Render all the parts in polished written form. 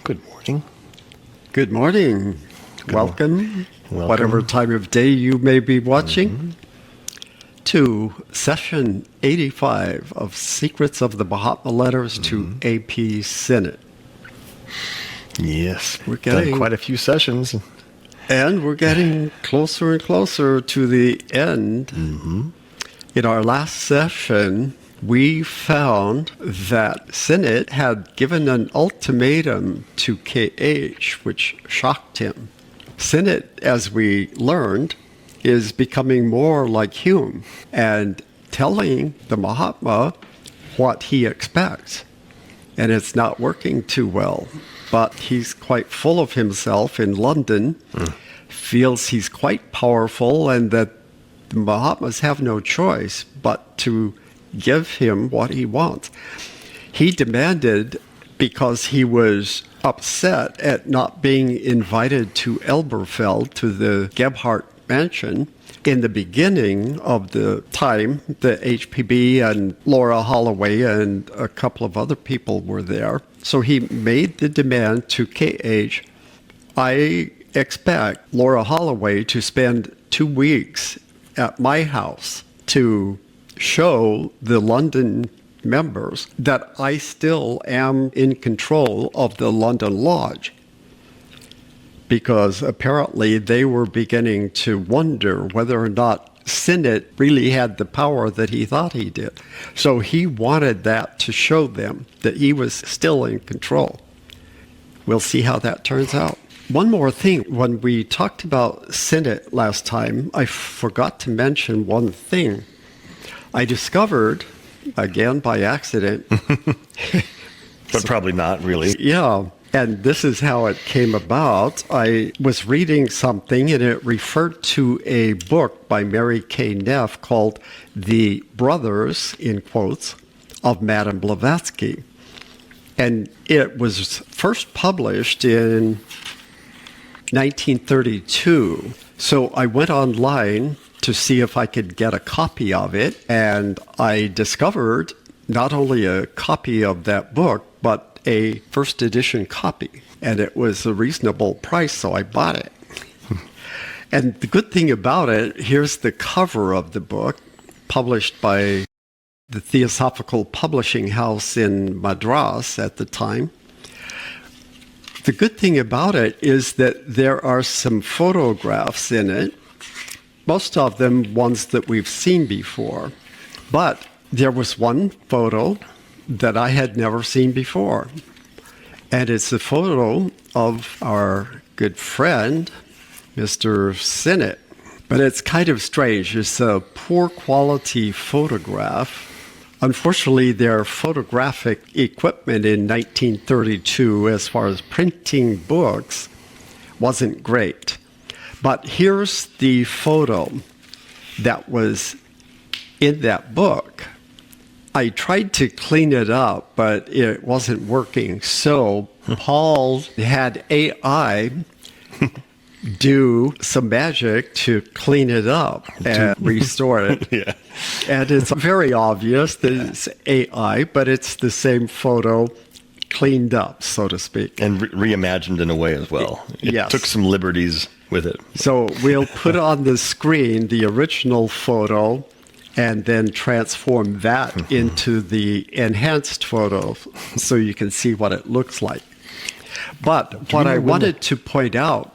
Good morning. Good morning. Welcome, whatever time of day you may be watching, to session 85 of Secrets of the Mahatma Letters to A.P. Sinnett. Yes, we've done quite a few sessions. And we're getting closer and closer to the end. In our last session, we found that Sinnett had given an ultimatum to K.H., which shocked him. Sinnett, as we learned, is becoming more like Hume and telling the Mahatma what he expects. And it's not working too well. But he's quite full of himself in London, feels he's quite powerful, and that the Mahatmas have no choice but to give him what he wants. He demanded, because he was upset at not being invited to Elberfeld, to the Gebhardt mansion, in the beginning of the time, the HPB and Laura Holloway and a couple of other people were there. So he made the demand to KH, I expect Laura Holloway to spend 2 weeks at my house to show the London members that I still am in control of the London Lodge. Because apparently they were beginning to wonder whether or not Sinnett really had the power that he thought he did. So he wanted that to show them that he was still in control. We'll see how that turns out. One more thing. When we talked about Sinnett last time, I forgot to mention one thing. I discovered, again by accident. But probably not really. Yeah. And this is how it came about. I was reading something, and it referred to a book by Mary K. Neff called The Brothers, in quotes, of Madame Blavatsky. And it was first published in 1932. So I went online to see if I could get a copy of it, and I discovered not only a copy of that book, but a first edition copy. And it was a reasonable price, so I bought it. And the good thing about it, here's the cover of the book, published by the Theosophical Publishing House in Madras at the time. The good thing about it is that there are some photographs in it, most of them ones that we've seen before. But there was one photo that I had never seen before. And it's a photo of our good friend, Mr. Sinnett. But it's kind of strange. It's a poor quality photograph. Unfortunately, their photographic equipment in 1932, as far as printing books, wasn't great. But here's the photo that was in that book. I tried to clean it up, but it wasn't working. So Paul had AI do some magic to clean it up and restore it. Yeah. And it's very obvious that it's AI, but it's the same photo cleaned up, so to speak. And reimagined in a way as well. It took some liberties with it. So we'll put on the screen the original photo and then transform that into the enhanced photo so you can see what it looks like. But what I wanted to point out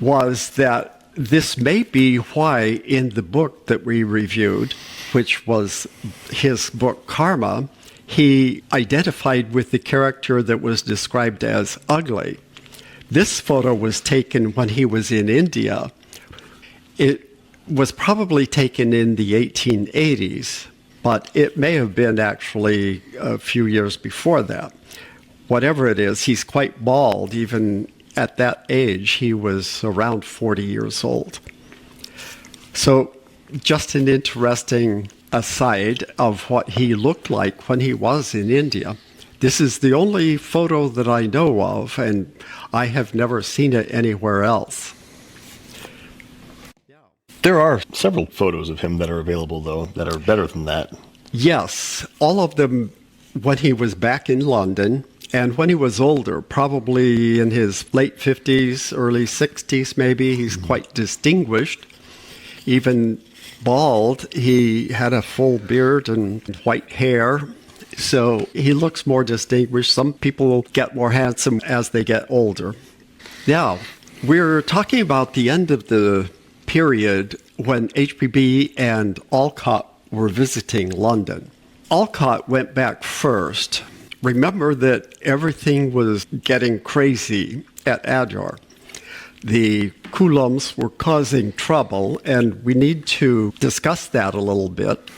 was that this may be why in the book that we reviewed, which was his book Karma, he identified with the character that was described as ugly. This photo was taken when he was in India. It was probably taken in the 1880s, but it may have been actually a few years before that. Whatever it is, he's quite bald. Even at that age, he was around 40 years old. So just an interesting aside of what he looked like when he was in India. This is the only photo that I know of, and I have never seen it anywhere else. There are several photos of him that are available, though, that are better than that. Yes, all of them when he was back in London, And when he was older, probably in his late 50s, early 60s maybe, he's quite distinguished. Even bald, he had a full beard and white hair. So he looks more distinguished. Some people get more handsome as they get older. Now, we're talking about the end of the period when HPB and Alcott were visiting London. Alcott went back first. Remember that everything was getting crazy at Adyar. The Coulombs were causing trouble, and we need to discuss that a little bit.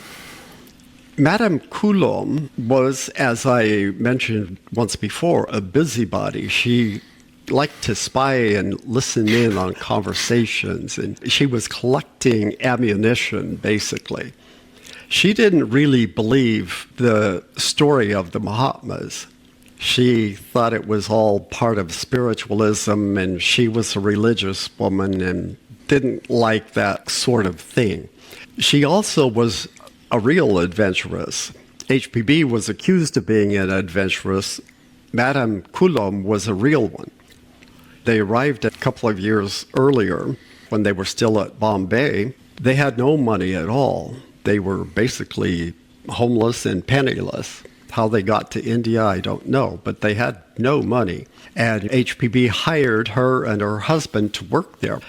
Madame Coulomb was, as I mentioned once before, a busybody. She liked to spy and listen in on conversations, and she was collecting ammunition, basically. She didn't really believe the story of the Mahatmas. She thought it was all part of spiritualism, and she was a religious woman and didn't like that sort of thing. She also was a real adventuress. HPB was accused of being an adventuress. Madame Coulomb was a real one. They arrived a couple of years earlier when they were still at Bombay. They had no money at all. They were basically homeless and penniless. How they got to India, I don't know, but they had no money. And HPB hired her and her husband to work there.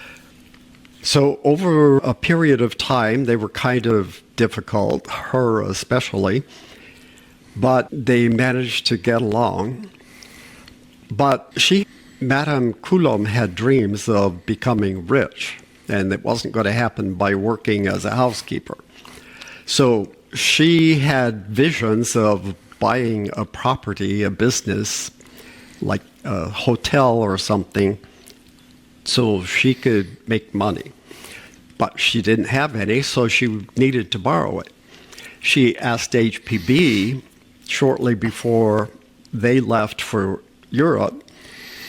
So over a period of time, they were kind of difficult, her especially, but they managed to get along. But Madame Coulomb had dreams of becoming rich, and it wasn't going to happen by working as a housekeeper. So she had visions of buying a property, a business, like a hotel or something, so she could make money. But she didn't have any, so she needed to borrow it. She asked HPB shortly before they left for Europe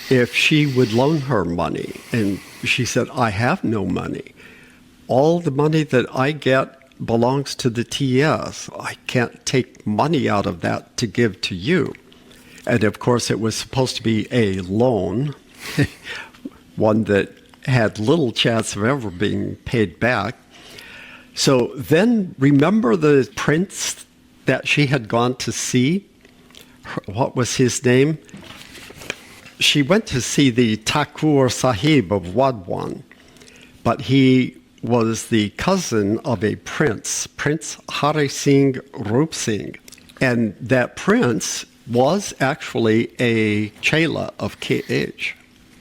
if she would loan her money. And she said, I have no money. All the money that I get belongs to the TS. I can't take money out of that to give to you. And of course, it was supposed to be a loan, one that had little chance of ever being paid back. So then remember the prince that she had gone to see? What was his name? She went to see the Thakur Sahib of Wadwan, but he was the cousin of a prince, Prince Hari Singh Rup Singh. And that prince was actually a chela of KH.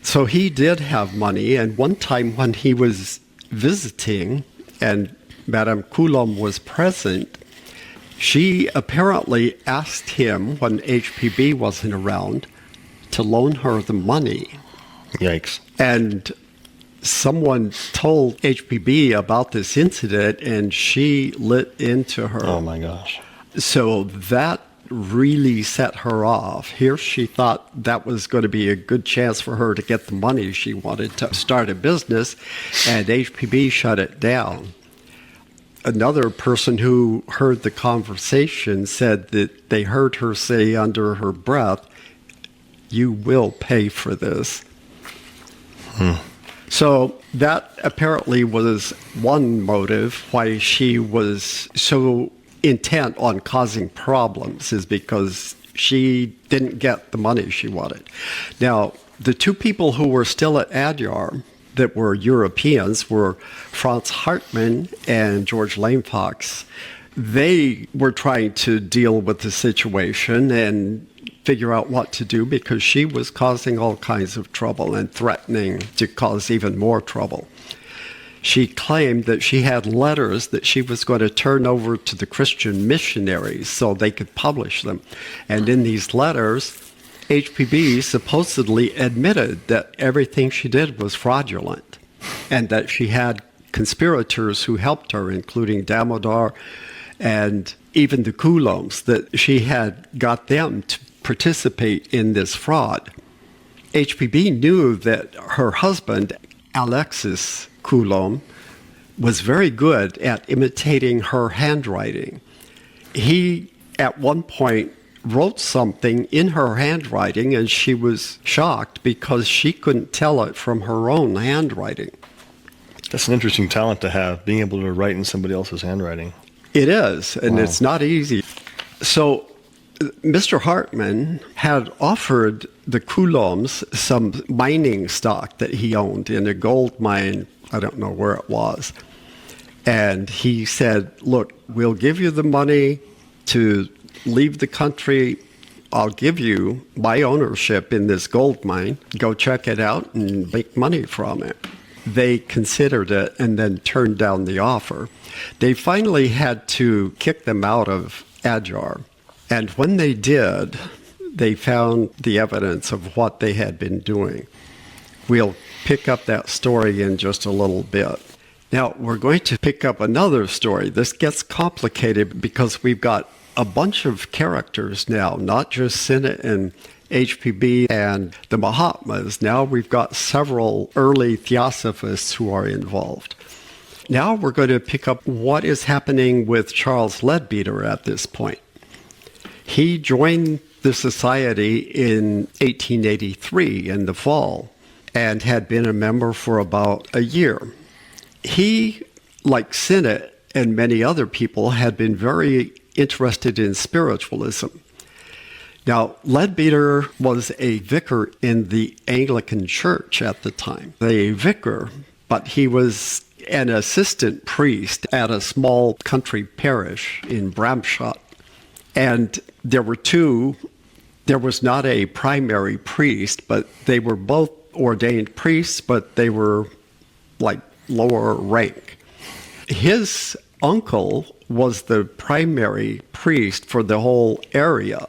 So he did have money, and one time when he was visiting and Madame Coulomb was present, she apparently asked him, when HPB wasn't around, to loan her the money. Yikes. And someone told HPB about this incident, and she lit into her. Oh, my gosh. So that really set her off. Here she thought that was going to be a good chance for her to get the money she wanted to start a business, and HPB shut it down. Another person who heard the conversation said that they heard her say under her breath, "You will pay for this." So that apparently was one motive why she was so intent on causing problems, is because she didn't get the money she wanted. Now, the two people who were still at Adyar that were Europeans were Franz Hartmann and George Lane Fox. They were trying to deal with the situation and figure out what to do, because she was causing all kinds of trouble and threatening to cause even more trouble. She claimed that she had letters that she was going to turn over to the Christian missionaries so they could publish them. And in these letters, HPB supposedly admitted that everything she did was fraudulent, and that she had conspirators who helped her, including Damodar and even the Coulombs, that she had got them to participate in this fraud. HPB knew that her husband, Alexis Coulomb, was very good at imitating her handwriting. He, at one point, wrote something in her handwriting, and she was shocked because she couldn't tell it from her own handwriting. That's an interesting talent to have, being able to write in somebody else's handwriting. It is, and It's not easy. So Mr. Hartmann had offered the Coulombs some mining stock that he owned in a gold mine. I don't know where it was. And he said, look, we'll give you the money to leave the country. I'll give you my ownership in this gold mine. Go check it out and make money from it. They considered it and then turned down the offer. They finally had to kick them out of Adyar. And when they did, they found the evidence of what they had been doing. We'll pick up that story in just a little bit. Now, we're going to pick up another story. This gets complicated because we've got a bunch of characters now, not just Sinnett and HPB and the Mahatmas. Now we've got several early Theosophists who are involved. Now we're going to pick up what is happening with Charles Leadbeater at this point. He joined the society in 1883 in the fall and had been a member for about a year. He, like Sinnett and many other people, had been very interested in spiritualism. Now, Leadbeater was a vicar in the Anglican Church at the time. A vicar, but he was an assistant priest at a small country parish in Bramshot. And there were two. There was not a primary priest, but they were both ordained priests, but they were like lower rank. His uncle was the primary priest for the whole area,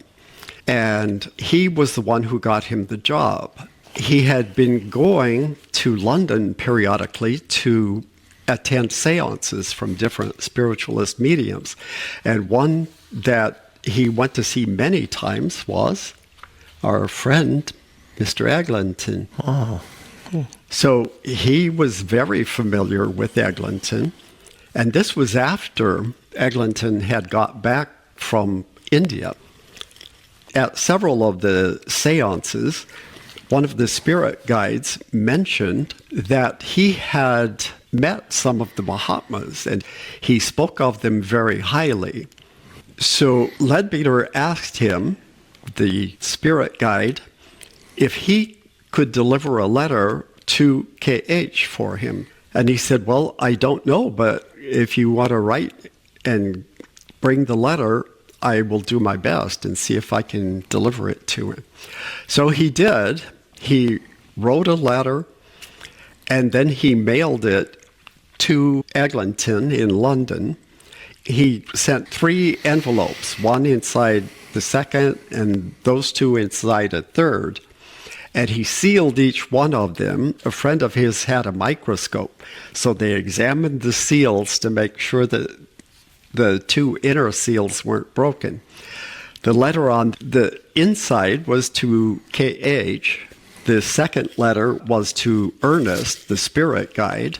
and he was the one who got him the job. He had been going to London periodically to attend seances from different spiritualist mediums, and one that he went to see many times was our friend, Mr. Eglinton. Oh. So he was very familiar with Eglinton, and this was after Eglinton had got back from India. At several of the seances, one of the spirit guides mentioned that he had met some of the Mahatmas, and he spoke of them very highly. So Leadbeater asked him, the spirit guide, if he could deliver a letter to KH for him. And he said, well, I don't know, but if you want to write and bring the letter, I will do my best and see if I can deliver it to him. So he did. He wrote a letter, and then he mailed it to Eglinton in London. He sent 3 envelopes, one inside the second and those 2 inside a third. And he sealed each one of them. A friend of his had a microscope, so they examined the seals to make sure that the 2 inner seals weren't broken. The letter on the inside was to KH. The second letter was to Ernest, the spirit guide.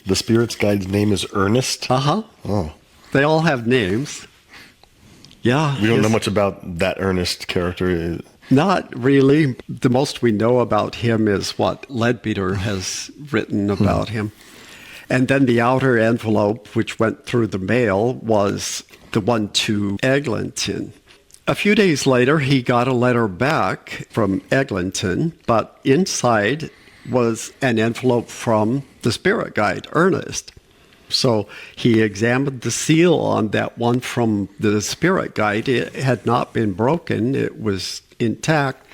The spirit's guide's name is Ernest? Uh-huh. Oh. They all have names. Yeah. We don't know much about that Ernest character. Not really. The most we know about him is what Leadbeater has written about him. And then the outer envelope, which went through the mail, was the one to Eglinton. A few days later, he got a letter back from Eglinton, but inside was an envelope from the spirit guide, Ernest. So he examined the seal on that one from the spirit guide. It had not been broken. It was intact.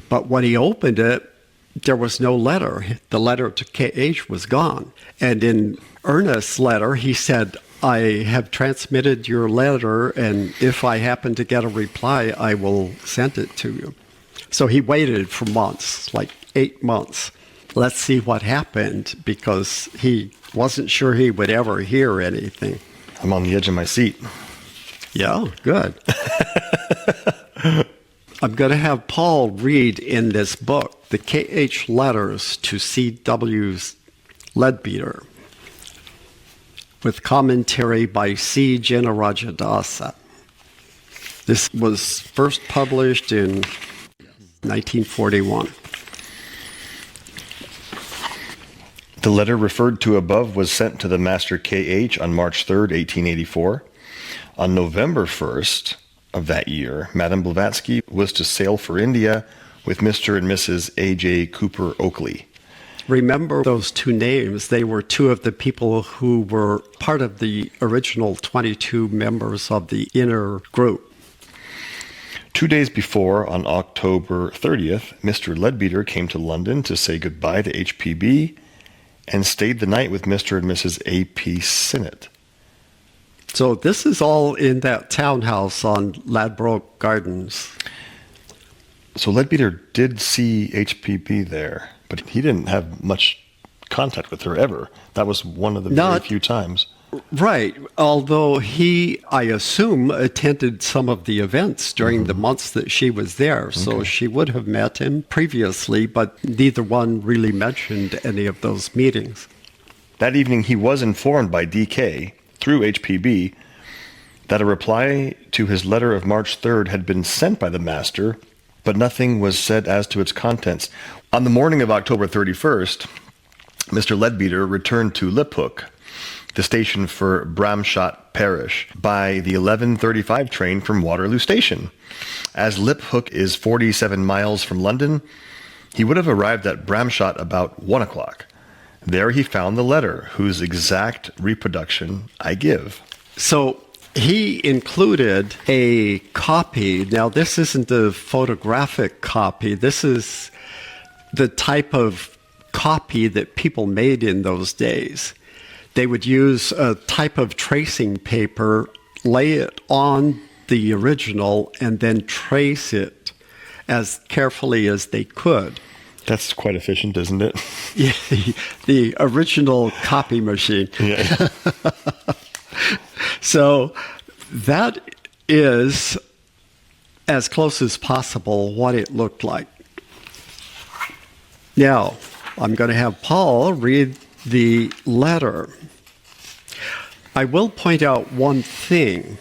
But when he opened it, there was no letter. The letter to KH was gone. And in Ernest's letter, he said, I have transmitted your letter, and if I happen to get a reply, I will send it to you. So he waited for months, like 8 months. Let's see what happened, because he wasn't sure he would ever hear anything. I'm on the edge of my seat. Yeah, good. I'm going to have Paul read in this book the KH letters to C.W.'s Leadbeater, with commentary by C. Jinarajadasa. This was first published in 1941. The letter referred to above was sent to the Master K.H. on March 3rd, 1884. On November 1st of that year, Madame Blavatsky was to sail for India with Mr. and Mrs. A.J. Cooper Oakley. Remember those two names. They were two of the people who were part of the original 22 members of the inner group. 2 days before, on October 30th, Mr. Leadbeater came to London to say goodbye to HPB and stayed the night with Mr. and Mrs. A.P. Sinnett. So this is all in that townhouse on Ladbroke Gardens. So Leadbeater did see HPB there, but he didn't have much contact with her ever. That was one of the very few times. Right. Although he, I assume, attended some of the events during the months that she was there. So she would have met him previously, but neither one really mentioned any of those meetings. That evening, he was informed by DK, through HPB, that a reply to his letter of March 3rd had been sent by the master, but nothing was said as to its contents. On the morning of October 31st, Mr. Leadbeater returned to Liphook, the station for Bramshott Parish, by the 11:35 train from Waterloo Station. As Liphook is 47 miles from London, he would have arrived at Bramshott about 1 o'clock. There he found the letter, whose exact reproduction I give. So he included a copy. Now, this isn't a photographic copy. This is the type of copy that people made in those days. They would use a type of tracing paper, lay it on the original, and then trace it as carefully as they could. That's quite efficient, isn't it? Yeah, the original copy machine. Yeah. So that is, as close as possible, what it looked like. Now, I'm going to have Paul read the letter. I will point out one thing.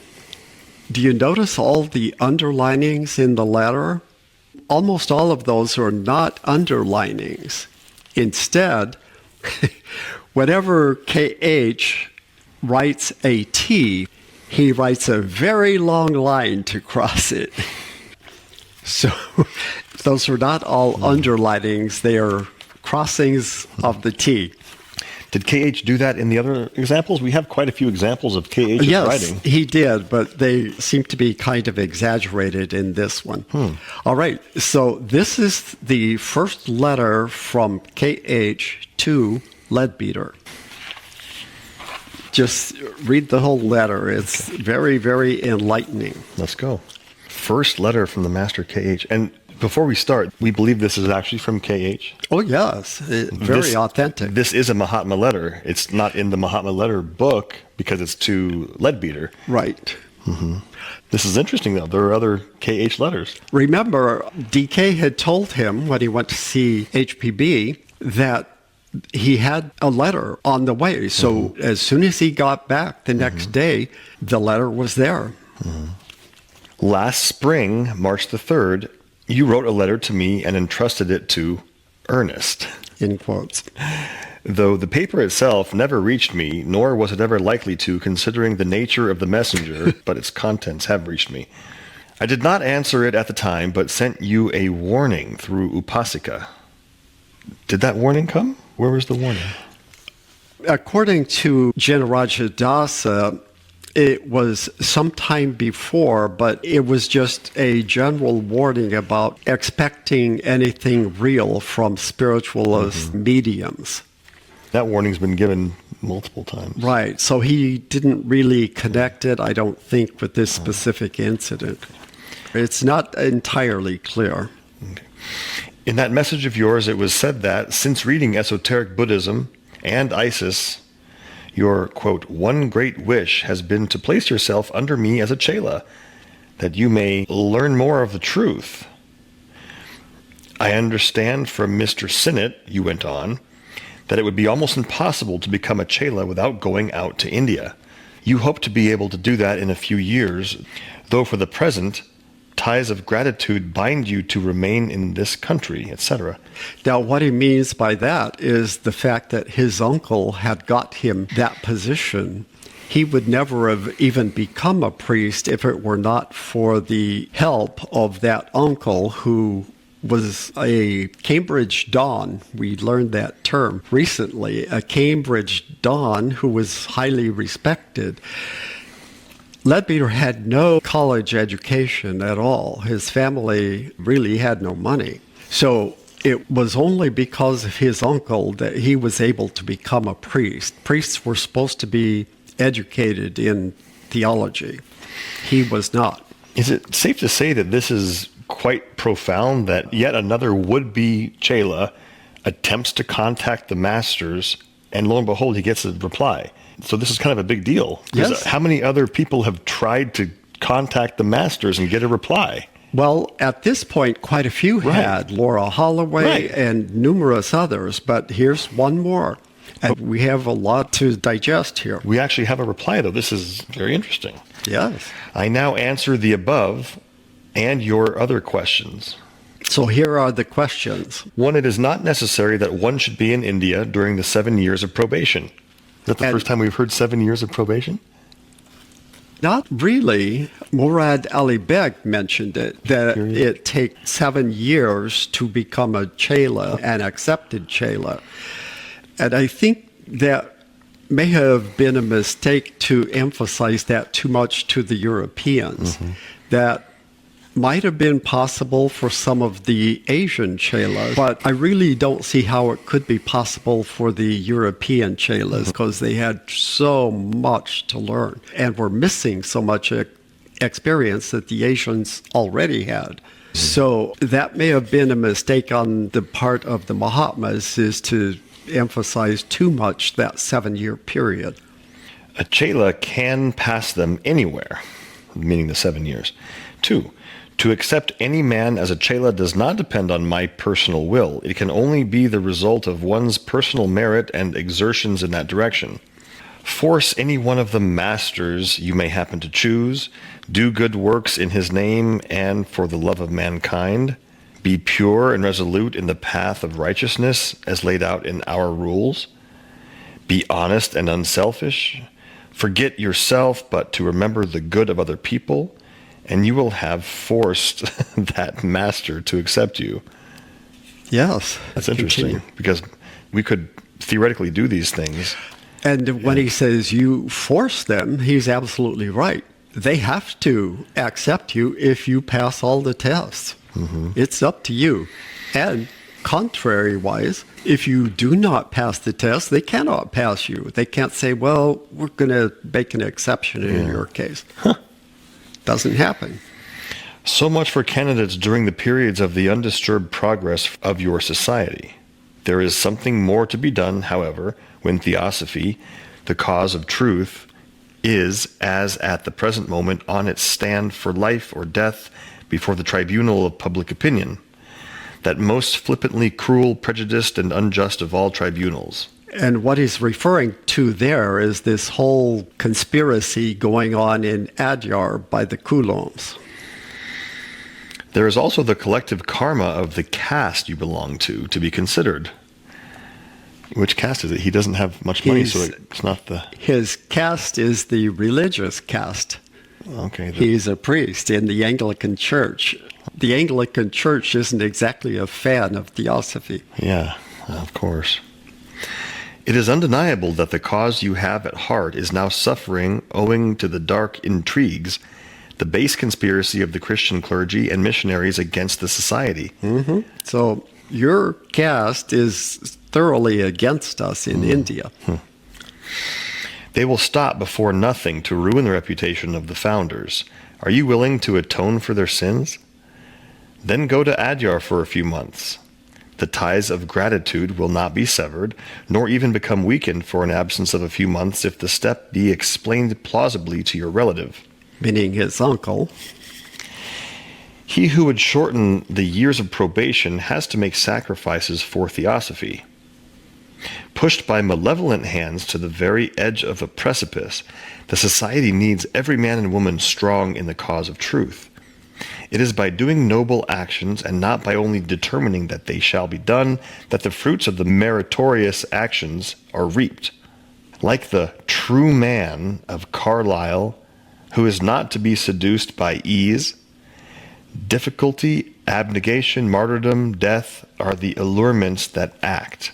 Do you notice all the underlinings in the letter? Almost all of those are not underlinings. Instead, whenever KH writes a T, he writes a very long line to cross it. So those are not all underlinings. They are crossings of the T. Did KH do that in the other examples? We have quite a few examples of KH writing. Yes, he did, but they seem to be kind of exaggerated in this one. All right, so this is the first letter from KH to Leadbeater. Just read the whole letter. It's very, very enlightening. Let's go. First letter from the Master KH. And before we start, we believe this is actually from KH. Oh, yes. Very authentic. This is a Mahatma Letter. It's not in the Mahatma Letter book because it's to Leadbeater. Right. This is interesting, though. There are other KH letters. Remember, DK had told him when he went to see HPB that he had a letter on the way. So as soon as he got back the next day, the letter was there. Last spring, March the 3rd, you wrote a letter to me and entrusted it to Ernest. In quotes. Though the paper itself never reached me, nor was it ever likely to, considering the nature of the messenger, but its contents have reached me. I did not answer it at the time, but sent you a warning through Upasika. Did that warning come? Where was the warning? According to Jinarajadasa, it was sometime before, but it was just a general warning about expecting anything real from spiritualist mediums. That warning's been given multiple times. Right. So he didn't really connect it, I don't think, with this specific incident. It's not entirely clear. Okay. In that message of yours, it was said that since reading esoteric Buddhism and Isis, your, quote, one great wish has been to place yourself under me as a chela, that you may learn more of the truth. I understand from Mr. Sinnett, you went on, that it would be almost impossible to become a chela without going out to India. You hope to be able to do that in a few years, though for the present, ties of gratitude bind you to remain in this country, etc. Now, what he means by that is the fact that his uncle had got him that position. He would never have even become a priest if it were not for the help of that uncle who was a Cambridge Don. We learned that term recently, a Cambridge Don who was highly respected. Leadbeater had no college education at all. His family really had no money. So it was only because of his uncle that he was able to become a priest. Priests were supposed to be educated in theology. He was not. Is it safe to say that this is quite profound, that yet another would-be chela attempts to contact the masters, and lo and behold, he gets a reply? So this is kind of a big deal. Yes. How many other people have tried to contact the masters and get a reply? Well, at this point, quite a few had. Laura Holloway and numerous others. But here's one more. And we have a lot to digest here. We actually have a reply, though. This is very interesting. Yes. I now answer the above and your other questions. So here are the questions. 1, it is not necessary that one should be in India during the 7 years of probation. Is that the first time we've heard 7 years of probation? Not really. Murad Ali Beg mentioned it, that it takes 7 years to become a chela, an accepted chela. And I think that may have been a mistake to emphasize that too much to the Europeans. That might have been possible for some of the Asian chelas, but I really don't see how it could be possible for the European chelas because they had so much to learn and were missing so much experience that the Asians already had. So that may have been a mistake on the part of the Mahatmas, is to emphasize too much that 7-year period. A chela can pass them anywhere, meaning the 7 years. 2, to accept any man as a chela does not depend on my personal will. It can only be the result of one's personal merit and exertions in that direction. Force any one of the masters you may happen to choose. Do good works in his name and for the love of mankind. Be pure and resolute in the path of righteousness as laid out in our rules. Be honest and unselfish. Forget yourself, but to remember the good of other people, and you will have forced that master to accept you. Yes. That's interesting, because we could theoretically do these things. And when he says you force them, he's absolutely right. They have to accept you if you pass all the tests. It's up to you. And contrary-wise, if you do not pass the test, they cannot pass you. They can't say, well, we're going to make an exception in your case. Doesn't happen. So much for candidates during the periods of the undisturbed progress of your society. There is something more to be done, however, when theosophy, the cause of truth, is, as at the present moment, on its stand for life or death before the tribunal of public opinion, that most flippantly cruel, prejudiced, and unjust of all tribunals. And what he's referring to there is this whole conspiracy going on in Adyar by the Coulombs. There is also the collective karma of the caste you belong to be considered. Which caste is it? He doesn't have much money, so it's not the... His caste is the religious caste. Okay. He's a priest in the Anglican Church. The Anglican Church isn't exactly a fan of theosophy. Yeah, of course. It is undeniable that the cause you have at heart is now suffering owing to the dark intrigues, the base conspiracy of the Christian clergy and missionaries against the society. So your caste is thoroughly against us in India. They will stop before nothing to ruin the reputation of the founders. Are you willing to atone for their sins? Then go to Adyar for a few months. The ties of gratitude will not be severed, nor even become weakened for an absence of a few months if the step be explained plausibly to your relative. Meaning his uncle. He who would shorten the years of probation has to make sacrifices for theosophy. Pushed by malevolent hands to the very edge of a precipice, the society needs every man and woman strong in the cause of truth. It is by doing noble actions, and not by only determining that they shall be done, that the fruits of the meritorious actions are reaped. Like the true man of Carlyle, who is not to be seduced by ease, difficulty, abnegation, martyrdom, death are the allurements that act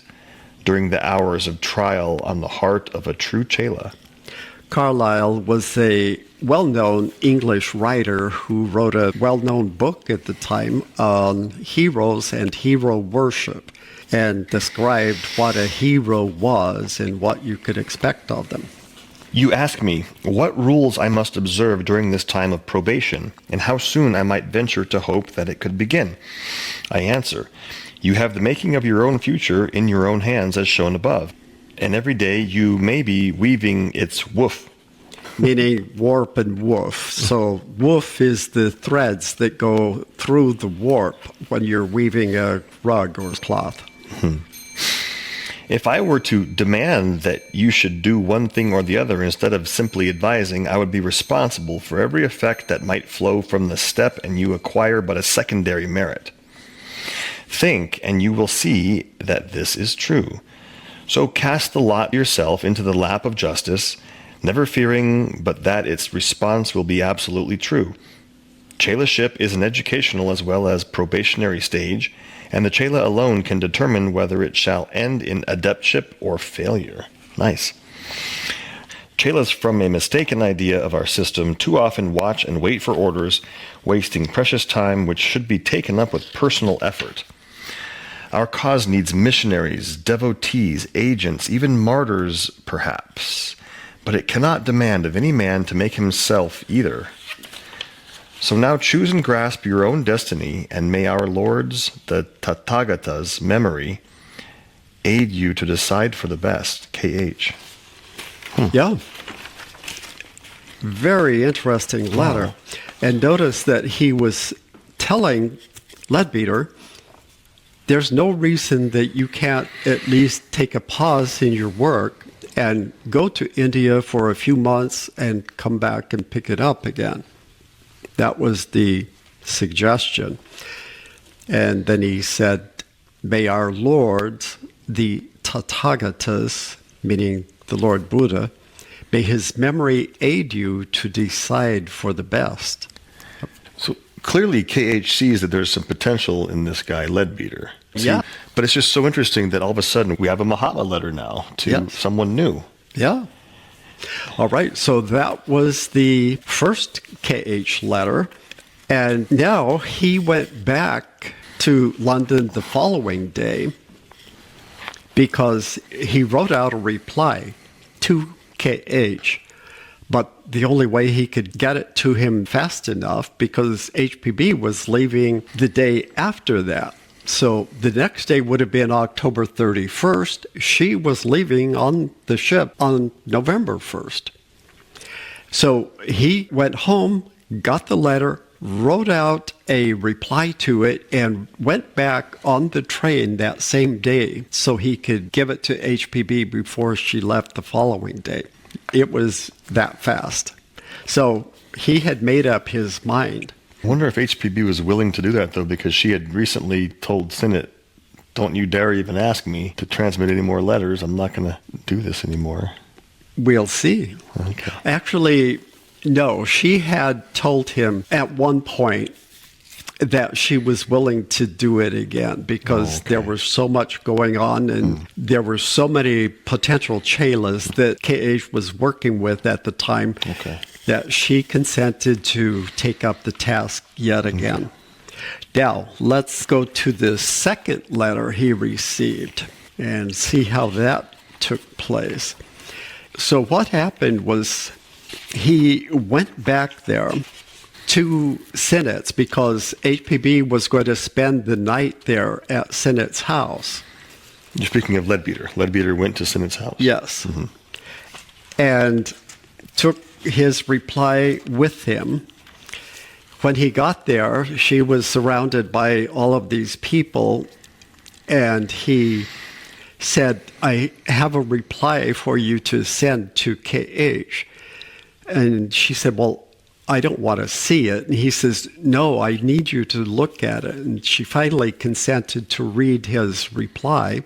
during the hours of trial on the heart of a true chela. Carlyle was a well-known English writer who wrote a well-known book at the time on heroes and hero worship, and described what a hero was and what you could expect of them. You ask me what rules I must observe during this time of probation, and how soon I might venture to hope that it could begin. I answer, you have the making of your own future in your own hands, as shown above, and every day you may be weaving its woof. Meaning warp and woof. So woof is the threads that go through the warp when you're weaving a rug or cloth. If I were to demand that you should do one thing or the other instead of simply advising, I would be responsible for every effect that might flow from the step, and you acquire but a secondary merit. Think, and you will see that this is true. So cast the lot yourself into the lap of justice, never fearing but that its response will be absolutely true. Chelaship is an educational as well as probationary stage, and the chela alone can determine whether it shall end in adeptship or failure. Nice. Chelas, from a mistaken idea of our system, too often watch and wait for orders, wasting precious time which should be taken up with personal effort. Our cause needs missionaries, devotees, agents, even martyrs, perhaps. But it cannot demand of any man to make himself either. So now choose and grasp your own destiny, and may our Lord's, the Tathagata's, memory aid you to decide for the best. K.H. Yeah. Very interesting letter. Wow. And notice that he was telling Leadbeater, there's no reason that you can't at least take a pause in your work and go to India for a few months and come back and pick it up again. That was the suggestion. And then he said, may our Lords, the Tathagatas, meaning the Lord Buddha, may his memory aid you to decide for the best. So clearly KH sees that there's some potential in this guy, Leadbeater. Yeah. But it's just so interesting that all of a sudden we have a Mahatma letter now to someone new. Yeah. All right. So that was the first KH letter. And now he went back to London the following day because he wrote out a reply to KH. But the only way he could get it to him fast enough, because HPB was leaving the day after that. So the next day would have been October 31st. She was leaving on the ship on November 1st. So he went home, got the letter, wrote out a reply to it, and went back on the train that same day so he could give it to HPB before she left the following day. It was that fast. So he had made up his mind. I wonder if HPB was willing to do that, though, because she had recently told Sinnett, don't you dare even ask me to transmit any more letters. I'm not going to do this anymore. We'll see. Okay. Actually, no, she had told him at one point that she was willing to do it again because there was so much going on and there were so many potential chelas that KH was working with at the time that she consented to take up the task yet again. Now, let's go to the second letter he received and see how that took place. So what happened was he went back there to Sinnett's because HPB was going to spend the night there at Sinnett's house. You're speaking of Leadbeater. Leadbeater went to Sinnett's house. Yes. And took his reply with him. When he got there, she was surrounded by all of these people, and he said, I have a reply for you to send to KH. And she said, well, I don't want to see it. And he says, no, I need you to look at it. And she finally consented to read his reply.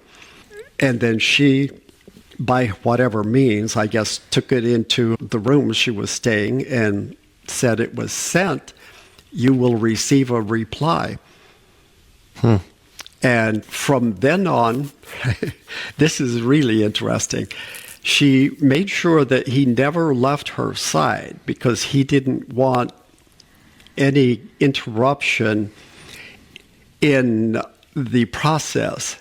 And then she, by whatever means, I guess, took it into the room she was staying and said it was sent. You will receive a reply. And from then on, this is really interesting. She made sure that he never left her side because he didn't want any interruption in the process.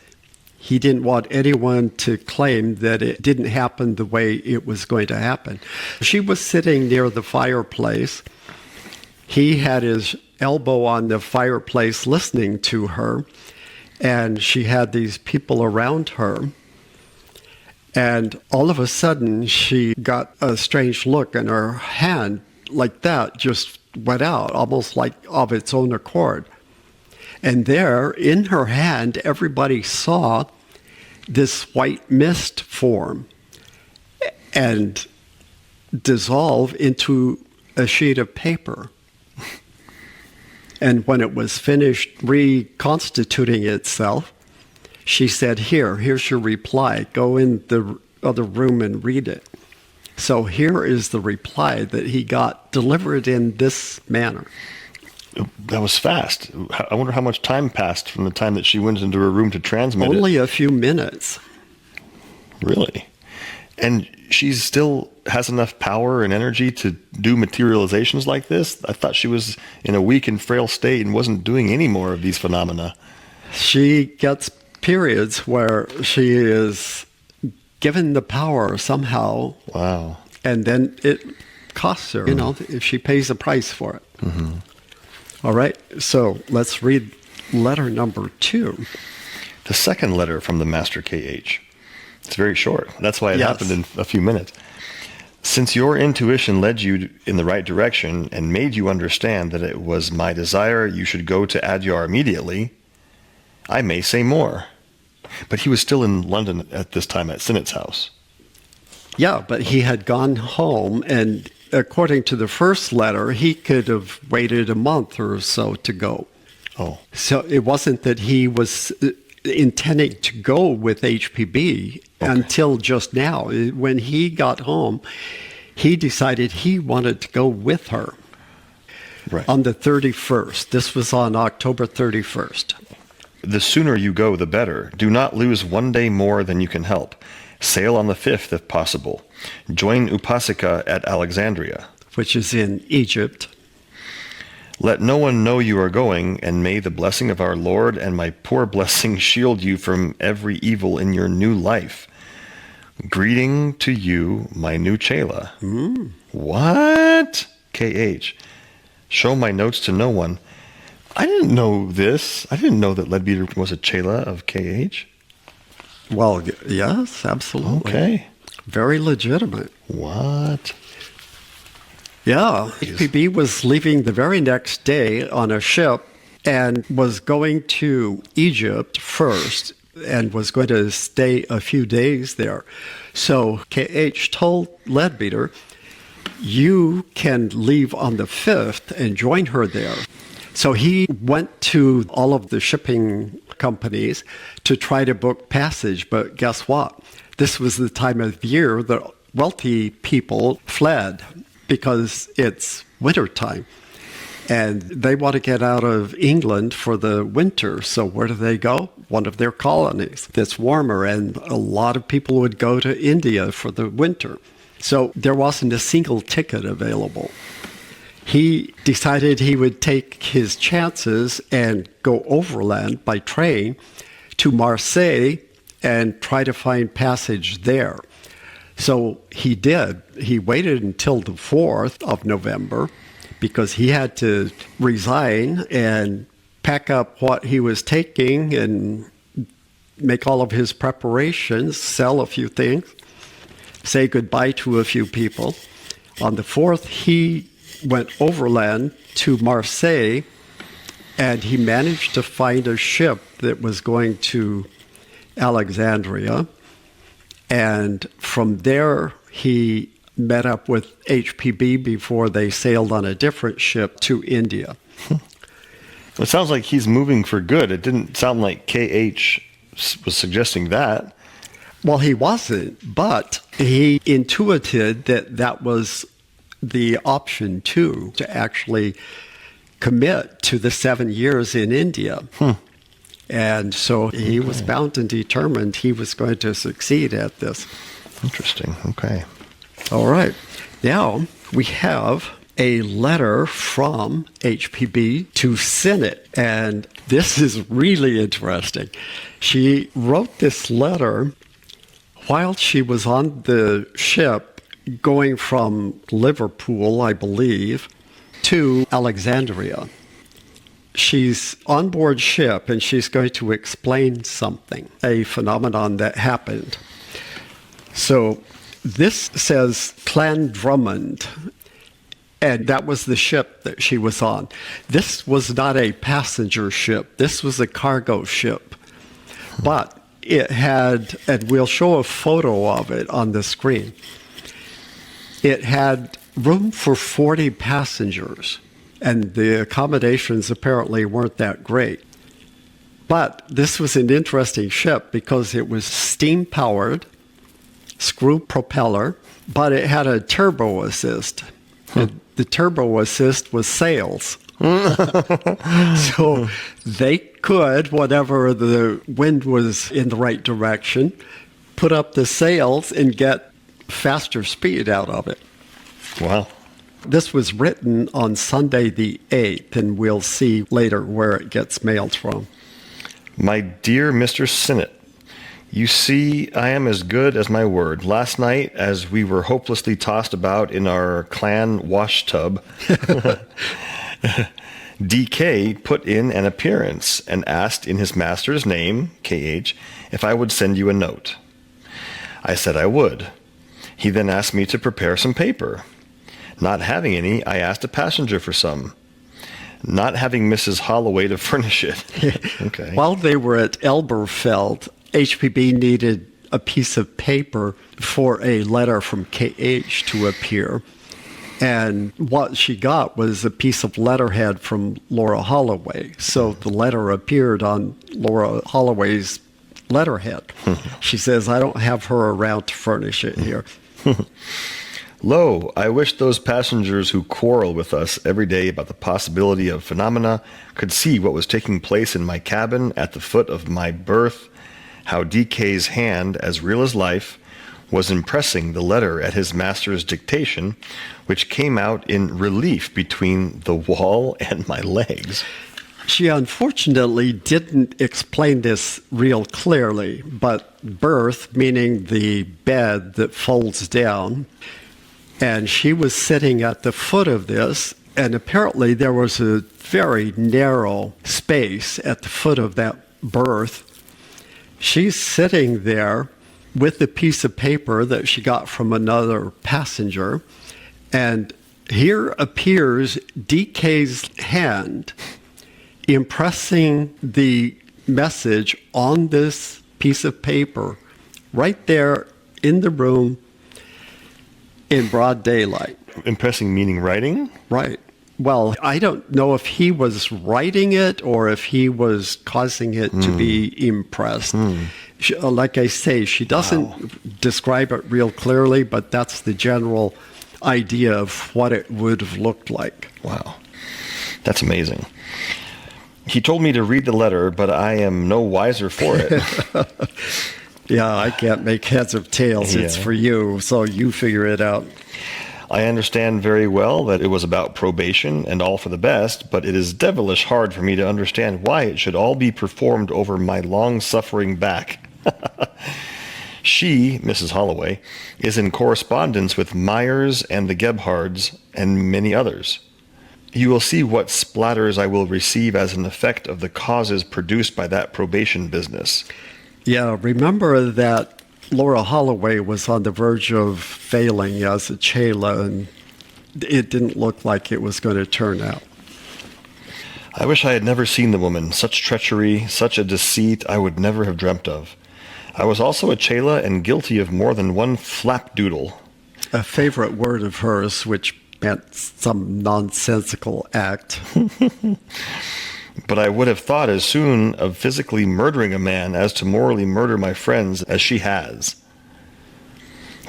He didn't want anyone to claim that it didn't happen the way it was going to happen. She was sitting near the fireplace. He had his elbow on the fireplace listening to her, and she had these people around her. And all of a sudden, she got a strange look, and her hand, like that, just went out, almost like of its own accord. And there, in her hand, everybody saw this white mist form and dissolve into a sheet of paper. And when it was finished reconstituting itself, she said, here's your reply. Go in the other room and read it. So here is the reply that he got delivered in this manner. That was fast. I wonder how much time passed from the time that she went into her room to transmit Only a few minutes. Really? And she still has enough power and energy to do materializations like this? I thought she was in a weak and frail state and wasn't doing any more of these phenomena. She gets periods where she is given the power somehow. Wow. And then it costs her, if she pays a price for it. Mm-hmm. All right, so let's read letter number 2. The second letter from the Master KH. It's very short. That's why it happened in a few minutes. Since your intuition led you in the right direction and made you understand that it was my desire you should go to Adyar immediately, I may say more. But he was still in London at this time at Sinnett's house. Yeah, but he had gone home, and according to the first letter, he could have waited a month or so to go. Oh. So it wasn't that he was intending to go with HPB until just now. When he got home, he decided he wanted to go with her. Right. On the 31st. This was on October 31st. The sooner you go, the better. Do not lose one day more than you can help. Sail on the 5th if possible. Join Upasika at Alexandria, which is in Egypt. Let no one know you are going, and may the blessing of our Lord and my poor blessing shield you from every evil in your new life. Greeting to you, my new chela. What? KH. Show my notes to no one. I didn't know this. I didn't know that Leadbeater was a chela of KH. Well, yes, absolutely. Okay. Very legitimate. What? Yeah. HPB was leaving the very next day on a ship and was going to Egypt first and was going to stay a few days there. So KH told Leadbeater, you can leave on the 5th and join her there. So he went to all of the shipping companies to try to book passage, but guess what? This was the time of year that wealthy people fled because it's wintertime. And they want to get out of England for the winter. So where do they go? One of their colonies that's warmer. And a lot of people would go to India for the winter. So there wasn't a single ticket available. He decided he would take his chances and go overland by train to Marseille and try to find passage there. So he did. He waited until the 4th of November because he had to resign and pack up what he was taking and make all of his preparations, sell a few things, say goodbye to a few people. On the 4th, he went overland to Marseille, and he managed to find a ship that was going to Alexandria. And from there, he met up with HPB before they sailed on a different ship to India. It sounds like he's moving for good. It didn't sound like KH was suggesting that. Well, he wasn't, but he intuited that that was the option too, to actually commit to the 7 years in India. And so he was bound and determined he was going to succeed at this. Interesting. Okay. All right. Now we have a letter from HPB to Sinnett, and this is really interesting. She wrote this letter while she was on the ship going from Liverpool, I believe, to Alexandria. She's on board ship and she's going to explain something, a phenomenon that happened. So this says Clan Drummond, and that was the ship that she was on. This was not a passenger ship. This was a cargo ship. But it had, and we'll show a photo of it on the screen, it had room for 40 passengers, and the accommodations apparently weren't that great. But this was an interesting ship because it was steam-powered, screw propeller, but it had a turbo assist. The turbo assist was sails. So they could, whenever the wind was in the right direction, put up the sails and get faster speed out of it. Wow. This was written on Sunday the 8th, and we'll see later where it gets mailed from. My dear Mr. Sinnett, you see, I am as good as my word. Last night, as we were hopelessly tossed about in our clan wash tub, DK put in an appearance and asked in his master's name, KH, if I would send you a note. I said I would. He then asked me to prepare some paper. Not having any, I asked a passenger for some. Not having Mrs. Holloway to furnish it. Okay. While they were at Elberfeld, HPB needed a piece of paper for a letter from KH to appear. And what she got was a piece of letterhead from Laura Holloway. So the letter appeared on Laura Holloway's letterhead. She says, I don't have her around to furnish it here. Lo, I wish those passengers who quarrel with us every day about the possibility of phenomena could see what was taking place in my cabin at the foot of my berth, how DK's hand, as real as life, was impressing the letter at his master's dictation, which came out in relief between the wall and my legs. She unfortunately didn't explain this real clearly, but berth, meaning the bed that folds down, and she was sitting at the foot of this, and apparently there was a very narrow space at the foot of that berth. She's sitting there with a piece of paper that she got from another passenger, and here appears DK's hand impressing the message on this piece of paper right there in the room in broad daylight. Impressing meaning writing? Right. Well, I don't know if he was writing it or if he was causing it to be impressed. Like I say, she doesn't describe it real clearly, but that's the general idea of what it would have looked like. Wow. That's amazing. He told me to read the letter, but I am no wiser for it. Yeah, I can't make heads or tails. It's for you, so you figure it out. I understand very well that it was about probation and all for the best, but it is devilish hard for me to understand why it should all be performed over my long-suffering back. She, Mrs. Holloway, is in correspondence with Myers and the Gebhards and many others. You will see what splatters I will receive as an effect of the causes produced by that probation business. Yeah, remember that Laura Holloway was on the verge of failing as a chela, and it didn't look like it was going to turn out. I wish I had never seen the woman. Such treachery, such a deceit I would never have dreamt of. I was also a chela and guilty of more than one flapdoodle. A favorite word of hers, which meant some nonsensical act. But I would have thought as soon of physically murdering a man as to morally murder my friends as she has.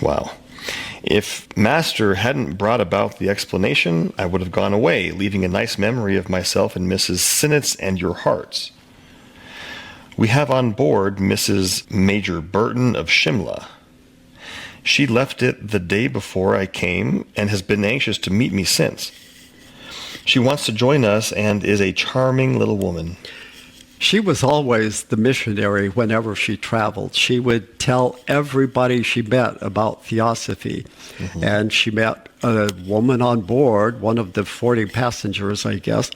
Wow. If Master hadn't brought about the explanation, I would have gone away, leaving a nice memory of myself in Mrs. Sinnett's and your hearts. We have on board Mrs. Major Burton of Shimla. She left it the day before I came and has been anxious to meet me since. She wants to join us and is a charming little woman. She was always the missionary whenever she traveled. She would tell everybody she met about theosophy. Mm-hmm. And she met a woman on board, one of the 40 passengers, I guess,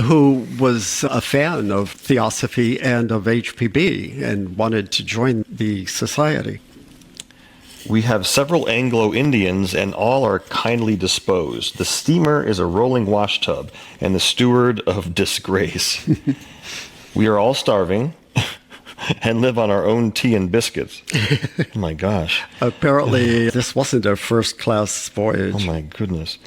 who was a fan of theosophy and of HPB and wanted to join the society. We have several Anglo-Indians, and all are kindly disposed. The steamer is a rolling washtub, and the steward of disgrace. We are all starving, and live on our own tea and biscuits. Oh my gosh. Apparently, this wasn't a first-class voyage. Oh my goodness.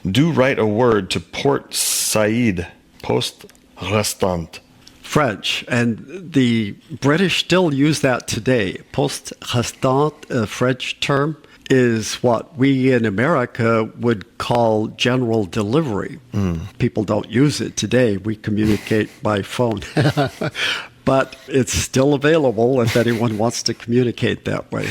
Do write a word to Port Said, post restant. French, and the British still use that today. Poste restant, a French term, is what we in America would call general delivery. People don't use it today. We communicate by phone. But it's still available if anyone wants to communicate that way.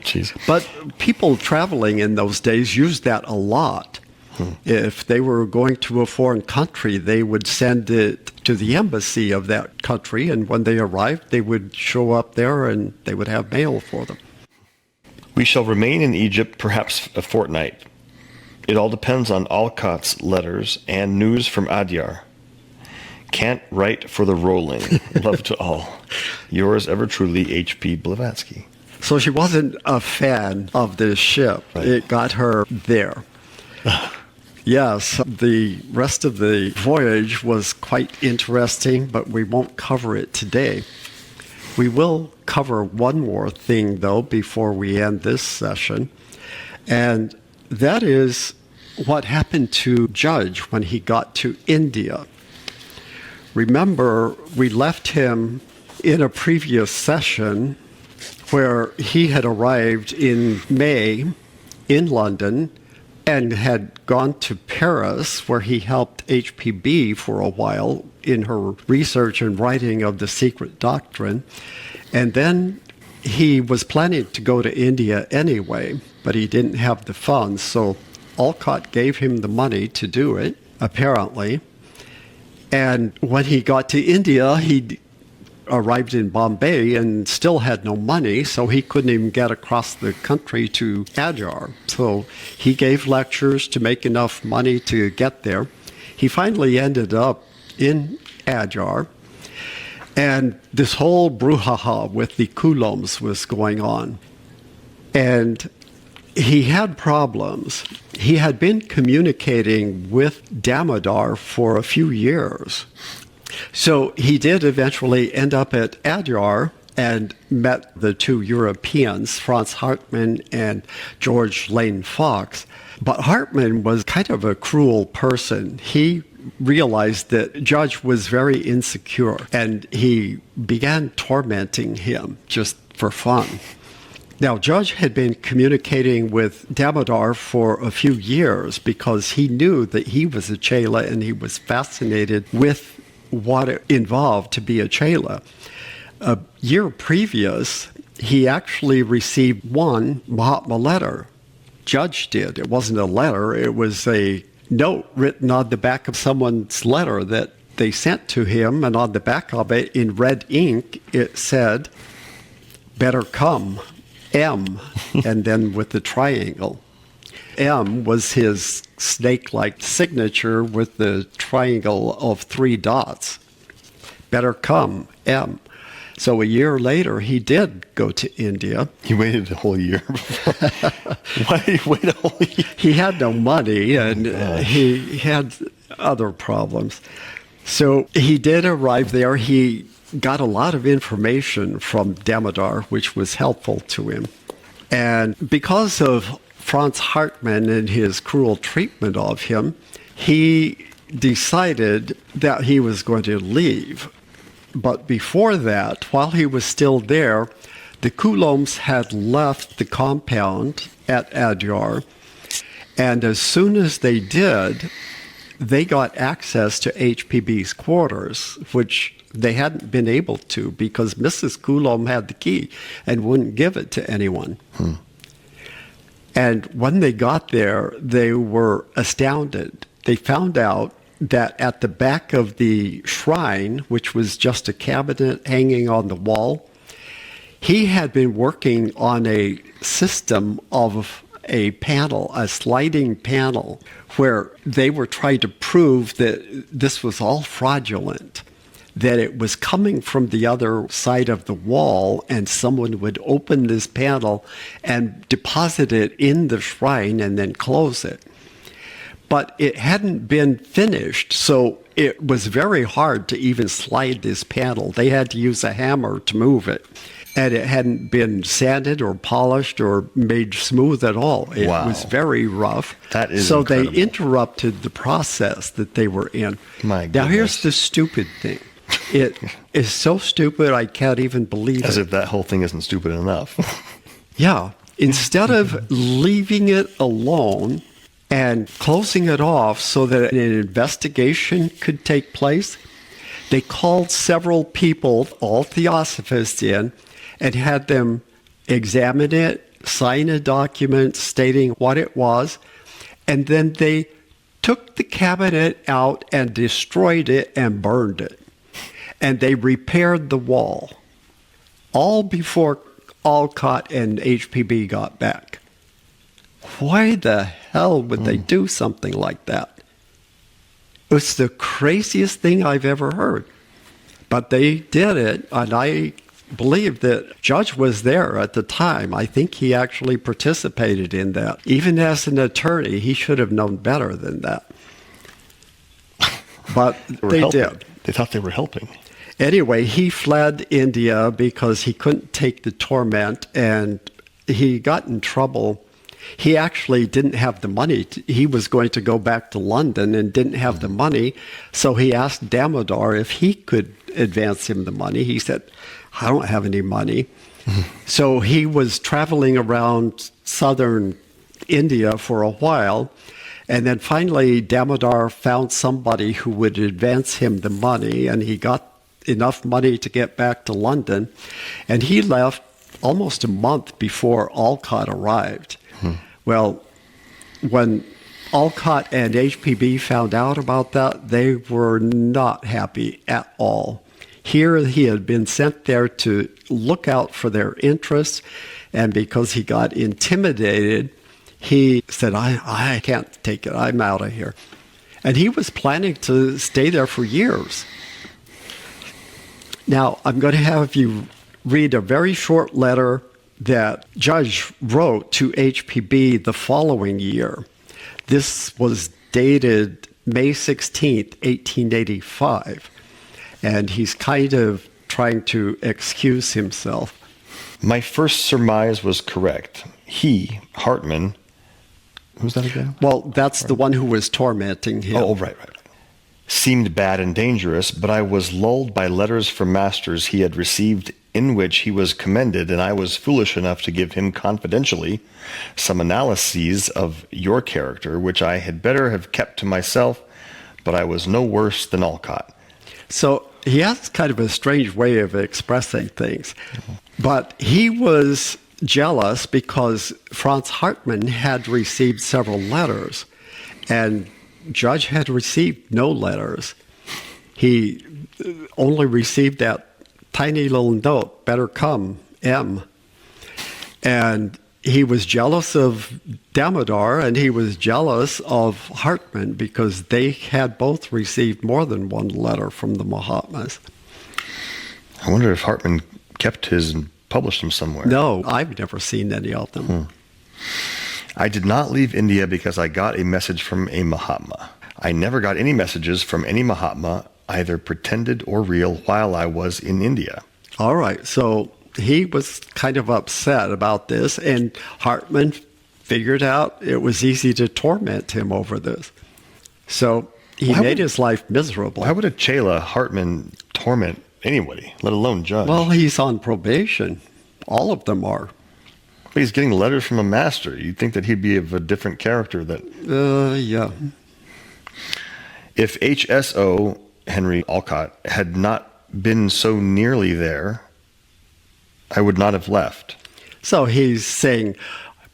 Jeez. But people traveling in those days used that a lot. If they were going to a foreign country, they would send it to the embassy of that country, and when they arrived, they would show up there and they would have mail for them. We shall remain in Egypt perhaps a fortnight. It all depends on Alcott's letters and news from Adyar. Can't write for the rolling. Love to all. Yours ever truly, H.P. Blavatsky. So she wasn't a fan of this ship. Right. It got her there. Yes, the rest of the voyage was quite interesting, but we won't cover it today. We will cover one more thing, though, before we end this session, and that is what happened to Judge when he got to India. Remember, we left him in a previous session where he had arrived in May in London and had gone to Paris, where he helped HPB for a while in her research and writing of the secret doctrine. And then he was planning to go to India anyway, but he didn't have the funds, so Alcott gave him the money to do it, apparently. And when he got to India, he arrived in Bombay and still had no money, so he couldn't even get across the country to Adyar. So he gave lectures to make enough money to get there. He finally ended up in Adyar, and this whole brouhaha with the Coulombs was going on. And he had problems. He had been communicating with Damodar for a few years. So he did eventually end up at Adyar and met the two Europeans, Franz Hartmann and George Lane Fox. But Hartmann was kind of a cruel person. He realized that Judge was very insecure, and he began tormenting him just for fun. Now, Judge had been communicating with Damodar for a few years because he knew that he was a chela and he was fascinated with what it involved to be a chela. A year previous, he actually received one Mahatma Letter. Judge did. It wasn't a letter. It was a note written on the back of someone's letter that they sent to him, and on the back of it, in red ink, it said, "Better come, M," and then with the triangle. M was his snake-like signature with the triangle of 3 dots. Better come, M. So a year later, he did go to India. He waited a whole year before. Why did he wait a whole year? He had no money, and he had other problems. So he did arrive there. He got a lot of information from Damodar, which was helpful to him. And because of Franz Hartmann and his cruel treatment of him, he decided that he was going to leave. But before that, while he was still there, the Coulombs had left the compound at Adyar, and as soon as they did, they got access to HPB's quarters, which they hadn't been able to because Mrs. Coulomb had the key and wouldn't give it to anyone. And when they got there, they were astounded. They found out that at the back of the shrine, which was just a cabinet hanging on the wall, he had been working on a system of a panel, a sliding panel, where they were trying to prove that this was all fraudulent, that it was coming from the other side of the wall, and someone would open this panel and deposit it in the shrine and then close it. But it hadn't been finished, so it was very hard to even slide this panel. They had to use a hammer to move it. And it hadn't been sanded or polished or made smooth at all. It was very rough. That is so incredible. They interrupted the process that they were in. My now, here's goodness. the stupid thing. It is so stupid, I can't even believe As it. if that whole thing isn't stupid enough. Yeah. Instead of leaving it alone and closing it off so that an investigation could take place, they called several people, all theosophists, in and had them examine it, sign a document stating what it was, and then they took the cabinet out and destroyed it and burned it. And they repaired the wall, all before Alcott and HPB got back. Why the hell would they do something like that? It's the craziest thing I've ever heard. But they did it, and I believe that Judge was there at the time. I think he actually participated in that. Even as an attorney, he should have known better than that. But they did. They thought they were helping. Anyway, he fled India because he couldn't take the torment, and he got in trouble. He actually didn't have the money. He was going to go back to London and didn't have the money, so he asked Damodar if he could advance him the money. He said, I don't have any money. So he was traveling around southern India for a while, and then finally Damodar found somebody who would advance him the money, and he got enough money to get back to London, and he left almost a month before Alcott arrived. Well, when Alcott and HPB found out about that, they were not happy at all. Here he had been sent there to look out for their interests, and because he got intimidated, he said, I can't take it, I'm out of here. And he was planning to stay there for years. Now, I'm going to have you read a very short letter that Judge wrote to HPB the following year. This was dated May 16th, 1885, and he's kind of trying to excuse himself. My first surmise was correct. He, Hartmann, who's that again? Well, that's the one who was tormenting him. Oh, right. Seemed bad and dangerous, but I was lulled by letters from masters he had received in which he was commended, and I was foolish enough to give him confidentially some analyses of your character, which I had better have kept to myself, but I was no worse than Alcott. So he has kind of a strange way of expressing things, but he was jealous because Franz Hartmann had received several letters, and Judge had received no letters. He only received that tiny little note, better come, M. And he was jealous of Damodar, and he was jealous of Hartmann because they had both received more than one letter from the Mahatmas. I wonder if Hartmann kept his and published them somewhere. No, I've never seen any of them. I did not leave India because I got a message from a Mahatma. I never got any messages from any Mahatma either pretended or real, while I was in India. All right. So he was kind of upset about this, and Hartmann figured out it was easy to torment him over this. So he made his life miserable. Why would a chela Hartmann torment anybody, let alone judge? Well, he's on probation. All of them are. But he's getting letters from a master. You'd think that he'd be of a different character. Yeah. If HSO Henry Alcott had not been so nearly there, I would not have left. So he's saying,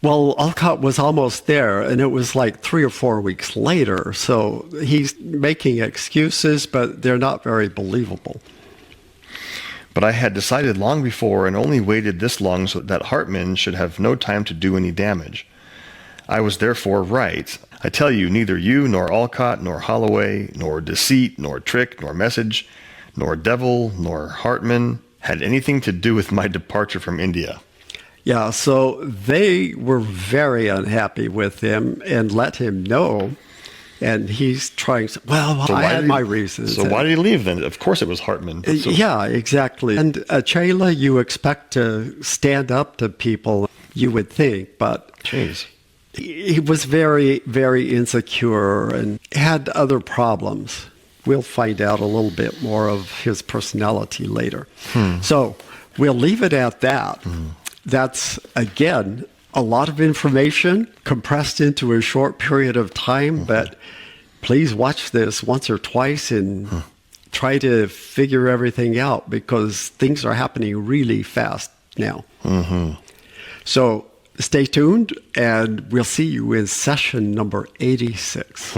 well, Alcott was almost there, and it was like 3 or 4 weeks later. So he's making excuses, but they're not very believable. But I had decided long before and only waited this long so that Hartmann should have no time to do any damage. I was therefore right. I tell you, neither you, nor Alcott, nor Holloway, nor deceit, nor trick, nor message, nor devil, nor Hartmann had anything to do with my departure from India. Yeah, so they were very unhappy with him and let him know. And he's trying to, I had my reasons. So why did he leave then? Of course it was Hartmann. Yeah, exactly. And a chela, you expect to stand up to people, you would think, but Jeez. He was very, very insecure and had other problems. We'll find out a little bit more of his personality later. So we'll leave it at that. That's, again, a lot of information compressed into a short period of time, but please watch this once or twice and try to figure everything out, because things are happening really fast now. So stay tuned, and we'll see you in session number 86.